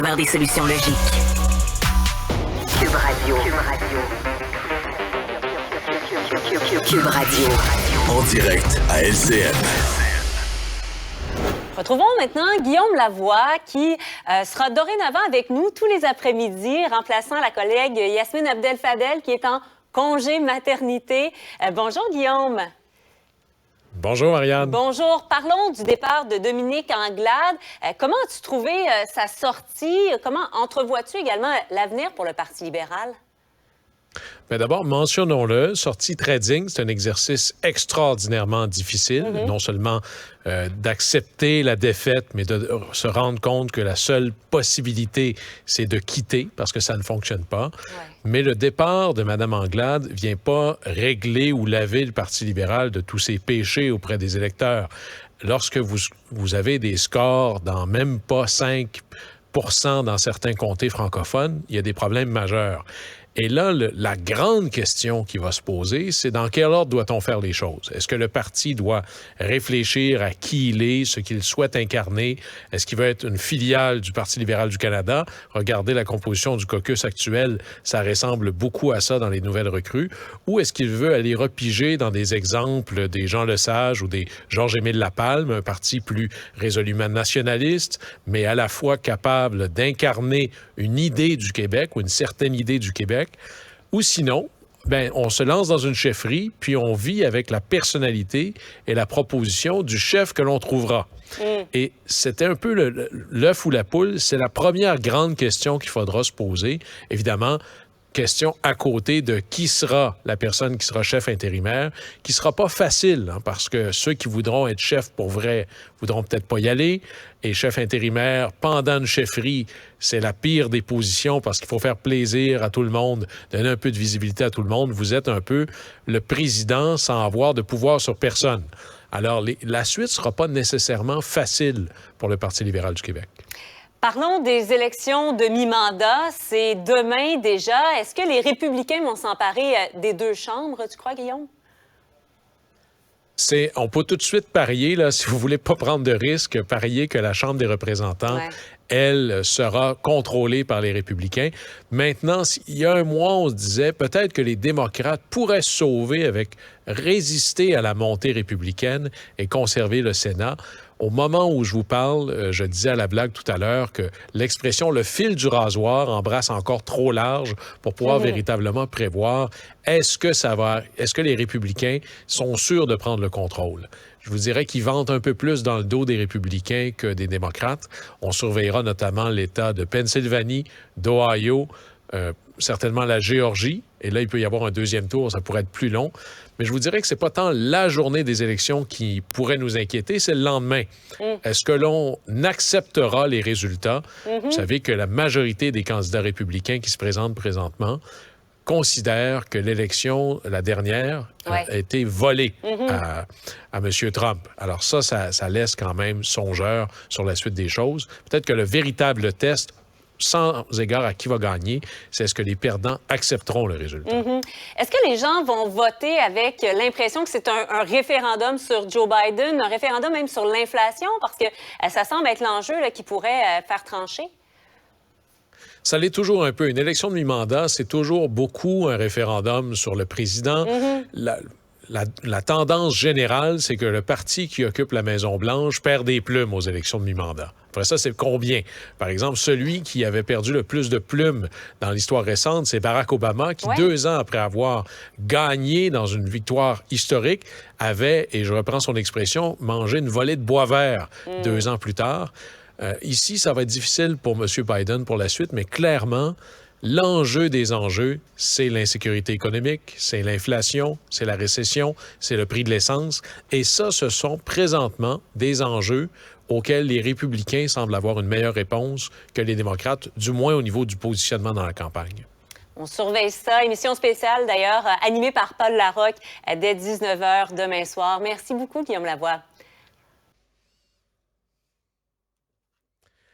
Vers des solutions logiques. Cube Radio. Cube Radio. En direct à LCN. Retrouvons maintenant Guillaume Lavoie qui sera dorénavant avec nous tous les après-midi, remplaçant la collègue Yasmine Abdel-Fadel qui est en congé maternité. Bonjour Guillaume. Bonjour Marianne. Bonjour. Parlons du départ de Dominique Anglade. Comment as-tu trouvé sa sortie? Comment entrevois-tu également l'avenir pour le Parti libéral? Bien, d'abord, mentionnons-le, sortie très digne, c'est un exercice extraordinairement difficile, non seulement d'accepter la défaite, mais de se rendre compte que la seule possibilité, c'est de quitter, parce que ça ne fonctionne pas. Ouais. Mais le départ de Mme Anglade ne vient pas régler ou laver le Parti libéral de tous ses péchés auprès des électeurs. Lorsque vous avez des scores dans même pas 5 % dans certains comtés francophones, il y a des problèmes majeurs. Et là, la grande question qui va se poser, c'est dans quel ordre doit-on faire les choses? Est-ce que le parti doit réfléchir à qui il est, ce qu'il souhaite incarner? Est-ce qu'il veut être une filiale du Parti libéral du Canada? Regardez la composition du caucus actuel, ça ressemble beaucoup à ça dans les nouvelles recrues. Ou est-ce qu'il veut aller repiger dans des exemples des Jean Lesage ou des Georges-Émile Lapalme, un parti plus résolument nationaliste, mais à la fois capable d'incarner une idée du Québec ou une certaine idée du Québec? Ou sinon, ben, on se lance dans une chefferie, puis on vit avec la personnalité et la proposition du chef que l'on trouvera. Et c'était un peu l'œuf ou la poule. C'est la première grande question qu'il faudra se poser. Évidemment, question à côté de qui sera la personne qui sera chef intérimaire, qui sera pas facile, hein, parce que ceux qui voudront être chef pour vrai voudront peut-être pas y aller. Et chef intérimaire, pendant une chefferie, c'est la pire des positions parce qu'il faut faire plaisir à tout le monde, donner un peu de visibilité à tout le monde. Vous êtes un peu le président sans avoir de pouvoir sur personne. Alors, la suite sera pas nécessairement facile pour le Parti libéral du Québec. Parlons des élections de mi-mandat. C'est demain déjà. Est-ce que les républicains vont s'emparer des deux chambres, tu crois, Guillaume? On peut tout de suite parier, là, si vous voulez pas prendre de risque, parier que la Chambre des représentants, elle, sera contrôlée par les républicains. Maintenant, il y a un mois, on se disait peut-être que les démocrates pourraient se sauver avec résister à la montée républicaine et conserver le Sénat. Au moment où je vous parle, je disais à la blague tout à l'heure que l'expression « le fil du rasoir » embrasse encore trop large pour pouvoir véritablement prévoir est-ce que les républicains sont sûrs de prendre le contrôle. Je vous dirais qu'ils vantent un peu plus dans le dos des républicains que des démocrates. On surveillera notamment l'État de Pennsylvanie, d'Ohio, certainement la Géorgie. Et là, il peut y avoir un deuxième tour, ça pourrait être plus long. Mais je vous dirais que c'est pas tant la journée des élections qui pourrait nous inquiéter, c'est le lendemain. Est-ce que l'on acceptera les résultats? Vous savez que la majorité des candidats républicains qui se présentent présentement considèrent que l'élection, la dernière, a été volée à M. Trump. Alors ça laisse quand même songeur sur la suite des choses. Peut-être que le véritable test, sans égard à qui va gagner, c'est est-ce que les perdants accepteront le résultat. Est-ce que les gens vont voter avec l'impression que c'est un référendum sur Joe Biden, un référendum même sur l'inflation, parce que ça semble être l'enjeu qui pourrait faire trancher? Ça l'est toujours un peu. Une élection de mi-mandat, c'est toujours beaucoup un référendum sur le président. La tendance générale, c'est que le parti qui occupe la Maison-Blanche perd des plumes aux élections de mi-mandat. Après ça, c'est combien? Par exemple, celui qui avait perdu le plus de plumes dans l'histoire récente, c'est Barack Obama, qui, 2 ans après avoir gagné dans une victoire historique, avait, et je reprends son expression, mangé une volée de bois vert 2 ans plus tard. Ici, ça va être difficile pour M. Biden pour la suite, mais clairement, l'enjeu des enjeux, c'est l'insécurité économique, c'est l'inflation, c'est la récession, c'est le prix de l'essence. Et ça, ce sont présentement des enjeux auxquels les républicains semblent avoir une meilleure réponse que les démocrates, du moins au niveau du positionnement dans la campagne. On surveille ça. Émission spéciale, d'ailleurs, animée par Paul Larocque dès 19h demain soir. Merci beaucoup, Guillaume Lavoie.